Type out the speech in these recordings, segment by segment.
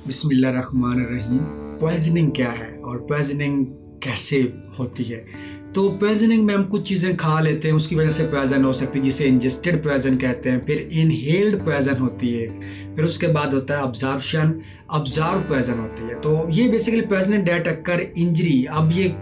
बिस्मिल्लाहिर्रहमानिर्रहीम। पॉइज़निंग क्या है और पॉइज़निंग कैसे होती है? तो पॉइज़निंग में हम कुछ चीज़ें खा लेते हैं, उसकी वजह से पॉइज़न हो सकती है, जिसे इंजेस्टेड पॉइज़न कहते हैं। फिर इनहेल्ड पॉइज़न होती है, फिर उसके बाद होता है अब्ज़ॉर्प्शन, अब्ज़ॉर्ब पॉइज़न होती है। तो ये बेसिकली पॉइज़निंग डेट अकर इंजरी। अब ये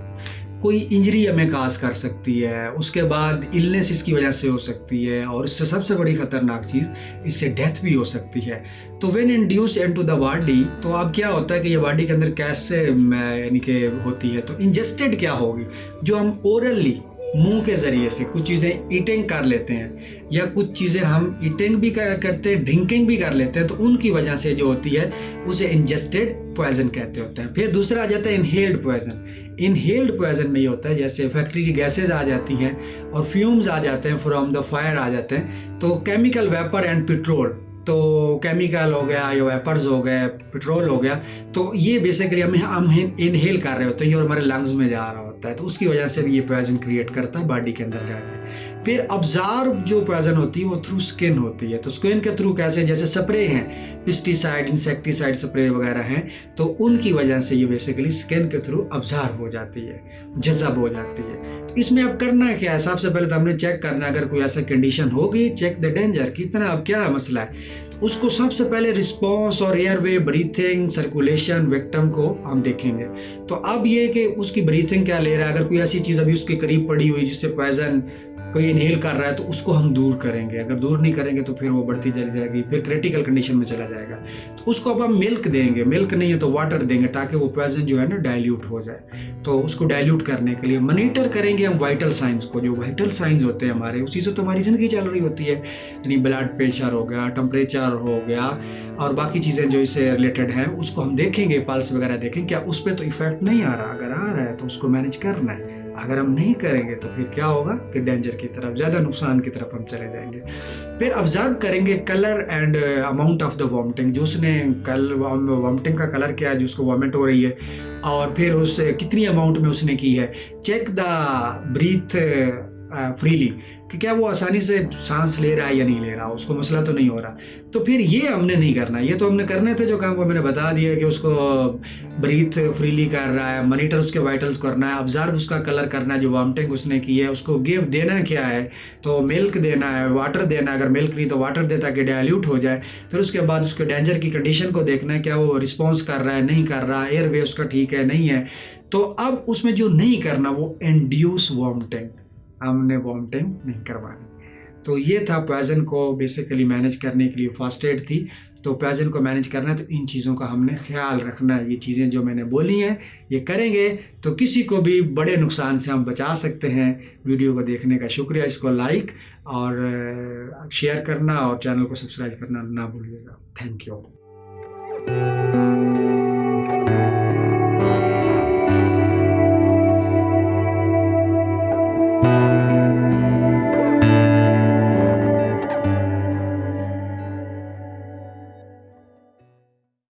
कोई इंजरी हमें काज कर सकती है, उसके बाद इलनेस इसकी वजह से हो सकती है, और इससे सबसे बड़ी खतरनाक चीज़, इससे डेथ भी हो सकती है। तो when induced into the body, तो अब क्या होता है कि ये बॉडी के अंदर कैसे यानी कि होती है। तो इंजेस्टेड क्या होगी, जो हम ओरली मुंह के ज़रिए से कुछ चीज़ें ईटिंग कर लेते हैं, या कुछ चीज़ें हम ईटिंग भी करते हैं, ड्रिंकिंग भी कर लेते हैं, तो उनकी वजह से जो होती है उसे इंजेस्टेड पॉइजन कहते होते हैं। फिर दूसरा आ जाता है इनहेल्ड पॉइजन। इनहेल्ड पॉइजन में ये होता है जैसे फैक्ट्री की गैसेज आ जाती हैं और फ्यूम्स आ जाते हैं, फ्रॉम द फायर आ जाते हैं, तो केमिकल वेपर एंड पेट्रोल, तो केमिकल हो गया या वेपर्स हो गए, पेट्रोल हो गया, तो ये बेसिकली हम इनहेल कर रहे होते हैं, ये हमारे लंग्स में जा रहा होता है, तो उसकी वजह से भी ये पॉइजन क्रिएट करता है बॉडी के अंदर जाके। फिर अब्जॉर्ब जो पॉइजन होती है वो थ्रू स्किन होती है। तो स्किन के थ्रू कैसे, जैसे स्प्रे हैं, पेस्टिसाइड, इंसेक्टिसाइड स्प्रे वगैरह हैं, तो उनकी वजह से ये बेसिकली स्किन के थ्रू अब्जॉर्ब हो जाती है, जज़ब हो जाती है। इसमें अब करना क्या है, सबसे पहले तो हमने चेक करना है, अगर कोई ऐसा कंडीशन होगी, चेक द डेंजर, कितना अब क्या मसला है। तो उसको सबसे पहले रिस्पॉन्स और एयरवे, ब्रीथिंग, सर्कुलेशन, विक्टिम को हम देखेंगे। तो अब ये कि उसकी ब्रीथिंग क्या ले रहा है, अगर कोई ऐसी चीज़ अभी उसके करीब पड़ी हुई जिससे पॉइजन कोई इनहेल कर रहा है, तो उसको हम दूर करेंगे। अगर दूर नहीं करेंगे तो फिर वो बढ़ती चली जाएगी, फिर क्रिटिकल कंडीशन में चला जाएगा। तो उसको अब हम मिल्क देंगे, मिल्क नहीं है तो वाटर देंगे, ताकि वो पॉइजन जो है ना डाइल्यूट हो जाए। तो उसको डाइल्यूट करने के लिए मॉनिटर करेंगे हम वाइटल साइंस को। जो वाइटल साइंस होते हैं हमारे, उसी से तो हमारी ज़िंदगी चल रही होती है, यानी ब्लड प्रेशर हो गया, टेम्परेचर हो गया, और बाकी चीज़ें जो इससे रिलेटेड हैं उसको हम देखेंगे, पल्स वगैरह देखेंगे क्या उस पर तो इफेक्ट नहीं आ रहा। अगर आ रहा है तो उसको मैनेज करना है, अगर हम नहीं करेंगे तो फिर क्या होगा कि डेंजर की तरफ, ज़्यादा नुकसान की तरफ हम चले जाएंगे। फिर ऑब्जर्व करेंगे colour and amount of the vomiting, जो उसने कल वॉमिटिंग का कलर क्या है, जो उसको वॉमिट हो रही है, और फिर उस कितनी अमाउंट में उसने की है। चेक द ब्रीथ फ्रीली, कि क्या वो आसानी से सांस ले रहा है या नहीं ले रहा, उसको मसला तो नहीं हो रहा। तो फिर ये हमने नहीं करना, ये तो हमने करने थे जो काम को मैंने बता दिया कि उसको ब्रीथ फ्रीली कर रहा है, मॉनिटर उसके वाइटल्स करना है, ऑब्जर्व उसका कलर करना है, जो वॉमिटिंग उसने की है उसको गिव देना क्या है, तो मिल्क देना है, वाटर देना है, अगर मिल्क नहीं तो वाटर दे ताकि डाइल्यूट हो जाए। फिर उसके बाद उसके डेंजर की कंडीशन को देखना है, क्या वो रिस्पॉन्स कर रहा है, नहीं कर रहा, एयरवे उसका ठीक है नहीं है। तो अब उसमें जो नहीं करना वो इंड्यूस वॉमिटिंग, हमने वॉमिटिंग नहीं करवानी। तो ये था पॉइजन को बेसिकली मैनेज करने के लिए फर्स्ट एड थी। तो पॉइजन को मैनेज करना है तो इन चीज़ों का हमने ख्याल रखना है। ये चीज़ें जो मैंने बोली हैं ये करेंगे तो किसी को भी बड़े नुकसान से हम बचा सकते हैं। वीडियो को देखने का शुक्रिया, इसको लाइक और शेयर करना और चैनल को सब्सक्राइब करना ना भूलिएगा। Thank you.